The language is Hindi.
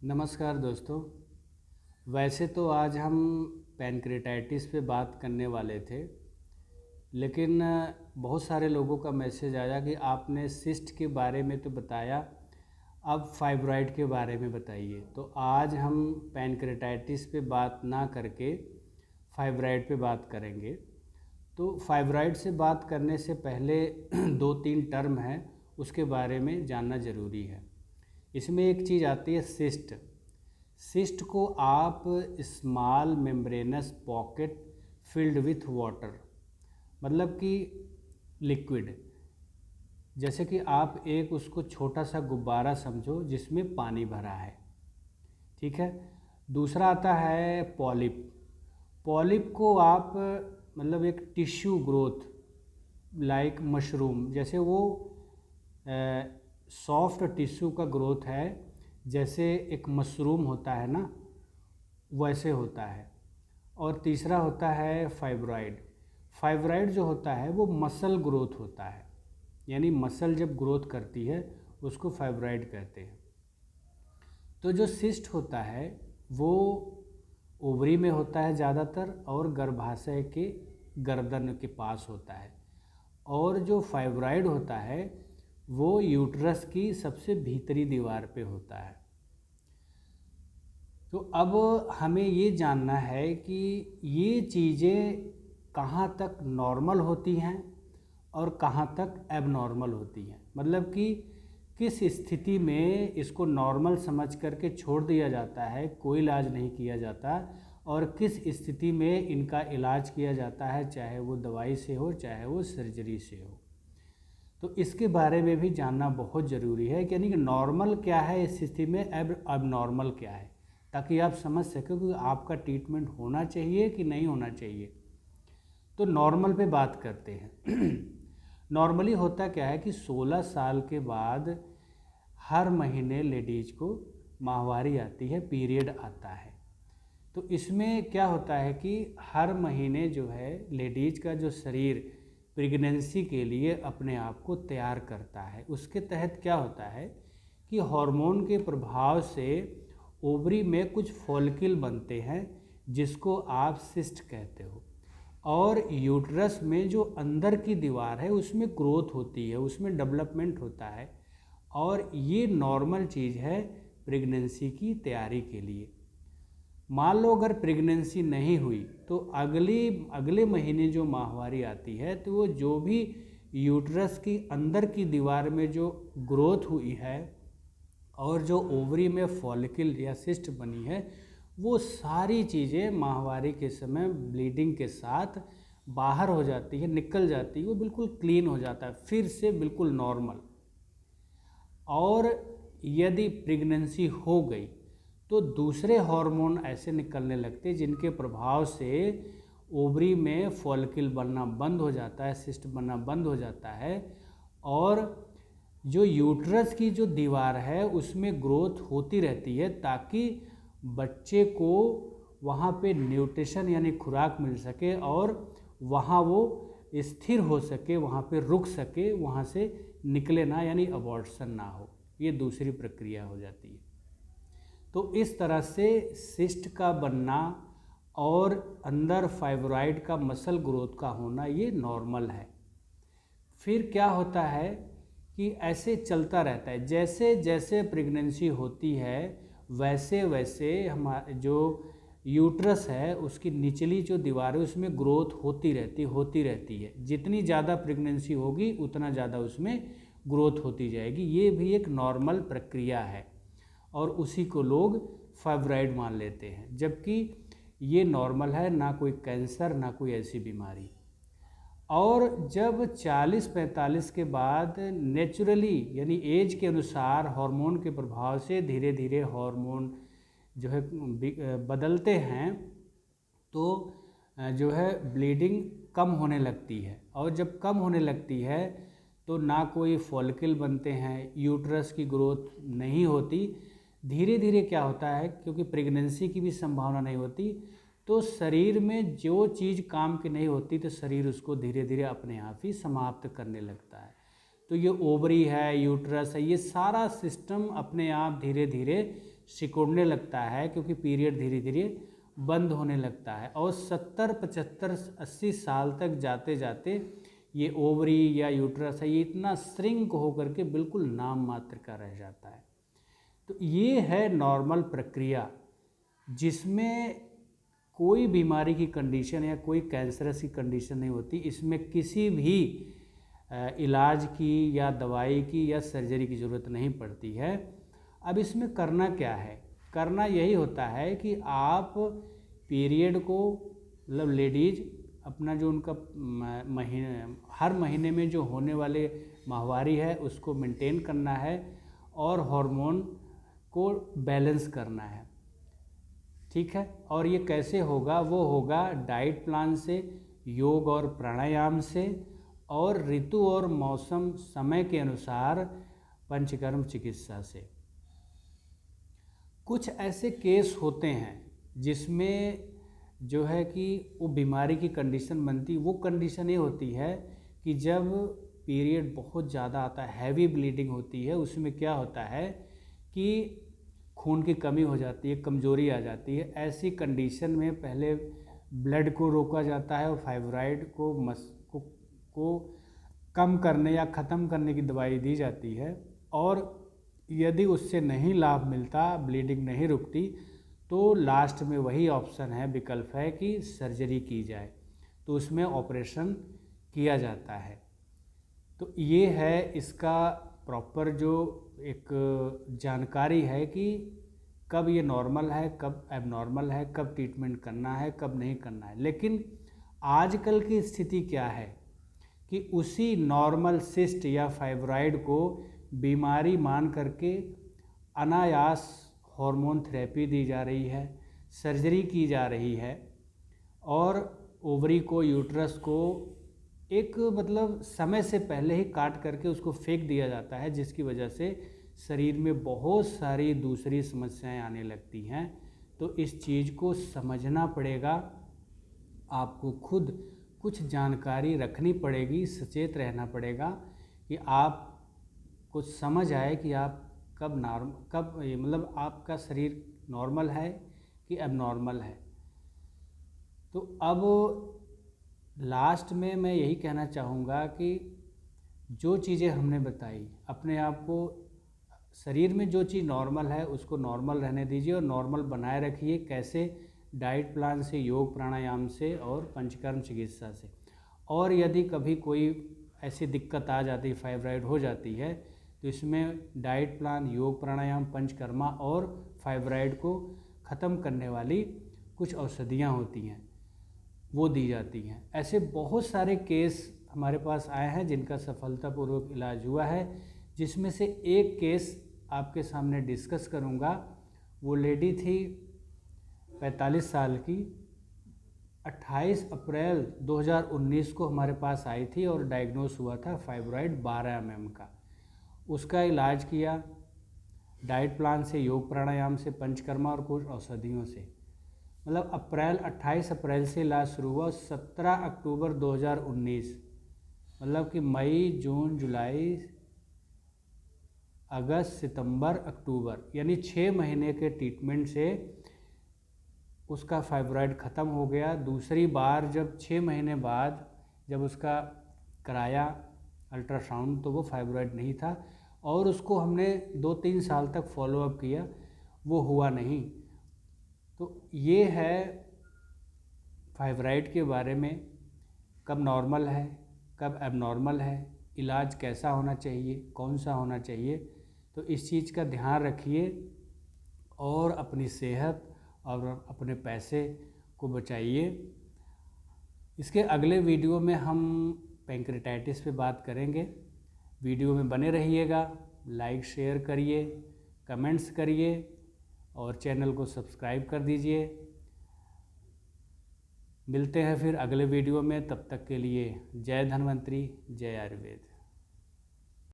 नमस्कार दोस्तों। वैसे तो आज हम पैनक्रेटाइटिस पे बात करने वाले थे, लेकिन बहुत सारे लोगों का मैसेज आया कि आपने सिस्ट के बारे में तो बताया, अब फाइब्रॉइड के बारे में बताइए। तो आज हम पैनक्रेटाइटिस पे बात ना करके फाइब्रॉइड पे बात करेंगे। तो फाइब्रॉइड से बात करने से पहले दो तीन टर्म हैं, उसके बारे में जानना ज़रूरी है। इसमें एक चीज़ आती है सिस्ट। सिस्ट को आप small membranes pocket filled with water, मतलब कि लिक्विड, जैसे कि आप एक उसको छोटा सा गुब्बारा समझो जिसमें पानी भरा है, ठीक है। दूसरा आता है पॉलिप। पॉलिप को आप मतलब एक टिश्यू ग्रोथ लाइक मशरूम, जैसे वो सॉफ्ट टिश्यू का ग्रोथ है, जैसे एक मशरूम होता है ना, वैसे होता है। और तीसरा होता है फाइब्रॉइड। फाइब्रॉइड जो होता है वो मसल ग्रोथ होता है, यानी मसल जब ग्रोथ करती है उसको फाइब्रॉइड कहते हैं। तो जो सिस्ट होता है वो ओवरी में होता है ज़्यादातर, और गर्भाशय के गर्दन के पास होता है। और जो फाइब्रॉइड होता है वो यूट्रस की सबसे भीतरी दीवार पे होता है। तो अब हमें ये जानना है कि ये चीज़ें कहाँ तक नॉर्मल होती हैं और कहाँ तक एबनॉर्मल होती हैं, मतलब कि किस स्थिति में इसको नॉर्मल समझ करके छोड़ दिया जाता है, कोई इलाज नहीं किया जाता, और किस स्थिति में इनका इलाज किया जाता है, चाहे वो दवाई से हो चाहे वो सर्जरी से हो। तो इसके बारे में भी जानना बहुत ज़रूरी है कि यानी कि नॉर्मल क्या है इस स्थिति में, अब नॉर्मल क्या है, ताकि आप समझ सकें कि आपका ट्रीटमेंट होना चाहिए कि नहीं होना चाहिए। तो नॉर्मल पे बात करते हैं। नॉर्मली होता क्या है कि 16 साल के बाद हर महीने लेडीज को माहवारी आती है, पीरियड आता है। तो इसमें क्या होता है कि हर महीने जो है लेडीज का जो शरीर प्रेगनेंसी के लिए अपने आप को तैयार करता है। उसके तहत क्या होता है कि हार्मोन के प्रभाव से ओवरी में कुछ फॉलिकल बनते हैं जिसको आप सिस्ट कहते हो, और यूट्रस में जो अंदर की दीवार है उसमें ग्रोथ होती है, उसमें डेवलपमेंट होता है। और ये नॉर्मल चीज़ है प्रेगनेंसी की तैयारी के लिए। मान लो अगर प्रेगनेंसी नहीं हुई तो अगले महीने जो माहवारी आती है तो वो जो भी यूट्रस की अंदर की दीवार में जो ग्रोथ हुई है और जो ओवरी में फॉलिकल या सिस्ट बनी है, वो सारी चीज़ें माहवारी के समय ब्लीडिंग के साथ बाहर हो जाती है, निकल जाती है, वो बिल्कुल क्लीन हो जाता है, फिर से बिल्कुल नॉर्मल। और यदि प्रेगनेंसी हो गई तो दूसरे हार्मोन ऐसे निकलने लगते जिनके प्रभाव से ओवरी में फॉलिकल बनना बंद हो जाता है, सिस्ट बनना बंद हो जाता है, और जो यूट्रस की जो दीवार है उसमें ग्रोथ होती रहती है, ताकि बच्चे को वहाँ पे न्यूट्रिशन यानी खुराक मिल सके और वहाँ वो स्थिर हो सके, वहाँ पे रुक सके, वहाँ से निकले ना, यानी अबॉर्शन ना हो। ये दूसरी प्रक्रिया हो जाती है। तो इस तरह से सिस्ट का बनना और अंदर फाइब्रॉइड का मसल ग्रोथ का होना ये नॉर्मल है। फिर क्या होता है कि ऐसे चलता रहता है, जैसे जैसे प्रेगनेंसी होती है वैसे वैसे हमारे जो यूट्रस है उसकी निचली जो दीवार है उसमें ग्रोथ होती रहती है। जितनी ज़्यादा प्रेगनेंसी होगी उतना ज़्यादा उसमें ग्रोथ होती जाएगी। ये भी एक नॉर्मल प्रक्रिया है और उसी को लोग फाइब्रॉइड मान लेते हैं, जबकि ये नॉर्मल है, ना कोई कैंसर ना कोई ऐसी बीमारी। और जब 40-45 के बाद नेचुरली यानी एज के अनुसार हार्मोन के प्रभाव से धीरे धीरे हार्मोन जो है बदलते हैं, तो जो है ब्लीडिंग कम होने लगती है। और जब कम होने लगती है तो ना कोई फॉलिकल बनते हैं, यूट्रस की ग्रोथ नहीं होती। धीरे धीरे क्या होता है, क्योंकि प्रेगनेंसी की भी संभावना नहीं होती, तो शरीर में जो चीज़ काम की नहीं होती तो शरीर उसको धीरे धीरे अपने आप ही समाप्त करने लगता है। तो ये ओवरी है, यूट्रस है, ये सारा सिस्टम अपने आप धीरे धीरे सिकुड़ने लगता है, क्योंकि पीरियड धीरे धीरे बंद होने लगता है। और 70, 75, 80 साल तक जाते जाते ये ओवरी या यूट्रस है, ये इतना श्रिंक होकर के बिल्कुल नाम मात्र का रह जाता है। तो ये है नॉर्मल प्रक्रिया, जिसमें कोई बीमारी की कंडीशन या कोई कैंसरस की कंडीशन नहीं होती। इसमें किसी भी इलाज की या दवाई की या सर्जरी की ज़रूरत नहीं पड़ती है। अब इसमें करना क्या है? करना यही होता है कि आप पीरियड को, मतलब लेडीज़ अपना जो उनका हर महीने में जो होने वाले माहवारी है उसको मेंटेन करना है और हार्मोन को बैलेंस करना है, ठीक है। और ये कैसे होगा? वो होगा डाइट प्लान से, योग और प्राणायाम से, और ऋतु और मौसम समय के अनुसार पंचकर्म चिकित्सा से। कुछ ऐसे केस होते हैं जिसमें जो है कि वो बीमारी की कंडीशन बनती, वो कंडीशन ये होती है कि जब पीरियड बहुत ज़्यादा आता है, हैवी ब्लीडिंग होती है, उसमें क्या होता है कि खून की कमी हो जाती है, कमजोरी आ जाती है। ऐसी कंडीशन में पहले ब्लड को रोका जाता है और फाइब्रॉइड को कम करने या ख़त्म करने की दवाई दी जाती है। और यदि उससे नहीं लाभ मिलता, ब्लीडिंग नहीं रुकती, तो लास्ट में वही ऑप्शन है, विकल्प है कि सर्जरी की जाए, तो उसमें ऑपरेशन किया जाता है। तो ये है इसका प्रॉपर जो एक जानकारी है कि कब ये नॉर्मल है, कब एबनॉर्मल है, कब ट्रीटमेंट करना है, कब नहीं करना है। लेकिन आजकल की स्थिति क्या है कि उसी नॉर्मल सिस्ट या फाइब्रॉइड को बीमारी मान करके अनायास हार्मोन थेरेपी दी जा रही है, सर्जरी की जा रही है, और ओवरी को, यूट्रस को एक मतलब समय से पहले ही काट करके उसको फेंक दिया जाता है, जिसकी वजह से शरीर में बहुत सारी दूसरी समस्याएं आने लगती हैं। तो इस चीज़ को समझना पड़ेगा, आपको खुद कुछ जानकारी रखनी पड़ेगी, सचेत रहना पड़ेगा कि आप कुछ समझ आए कि आप कब मतलब आपका शरीर नॉर्मल है कि एबनॉर्मल है। तो अब लास्ट में मैं यही कहना चाहूँगा कि जो चीज़ें हमने बताई, अपने आप को, शरीर में जो चीज़ नॉर्मल है उसको नॉर्मल रहने दीजिए और नॉर्मल बनाए रखिए। कैसे? डाइट प्लान से, योग प्राणायाम से और पंचकर्म चिकित्सा से। और यदि कभी कोई ऐसी दिक्कत आ जाती, फाइब्रॉइड हो जाती है, तो इसमें डाइट प्लान, योग प्राणायाम, पंचकर्मा और फाइब्रॉइड को ख़त्म करने वाली कुछ औषधियाँ होती हैं, वो दी जाती हैं। ऐसे बहुत सारे केस हमारे पास आए हैं जिनका सफलतापूर्वक इलाज हुआ है, जिसमें से एक केस आपके सामने डिस्कस करूंगा। वो लेडी थी 45 साल की, 28 अप्रैल 2019 को हमारे पास आई थी और डायग्नोस हुआ था फाइब्रॉइड 12 mm का। उसका इलाज किया डाइट प्लान से, योग प्राणायाम से, पंचकर्मा और कुछ औषधियों से। मतलब 28 अप्रैल से इलाज शुरू हुआ, 17 अक्टूबर 2019, मतलब कि मई, जून, जुलाई, अगस्त, सितंबर, अक्टूबर, यानी 6 महीने के ट्रीटमेंट से उसका फाइब्रॉइड ख़त्म हो गया। दूसरी बार जब 6 महीने बाद जब उसका कराया अल्ट्रासाउंड, तो वो फाइब्रॉइड नहीं था और उसको हमने 2-3 साल तक फॉलोअप किया, वो हुआ नहीं। तो ये है फाइब्रॉइड के बारे में, कब नॉर्मल है, कब एबनॉर्मल है, इलाज कैसा होना चाहिए, कौन सा होना चाहिए। तो इस चीज़ का ध्यान रखिए और अपनी सेहत और अपने पैसे को बचाइए। इसके अगले वीडियो में हम पैंक्रेटाइटिस पे बात करेंगे। वीडियो में बने रहिएगा, लाइक शेयर करिए, कमेंट्स करिए और चैनल को सब्सक्राइब कर दीजिए। मिलते हैं फिर अगले वीडियो में, तब तक के लिए जय धन्वंतरी, जय आयुर्वेद।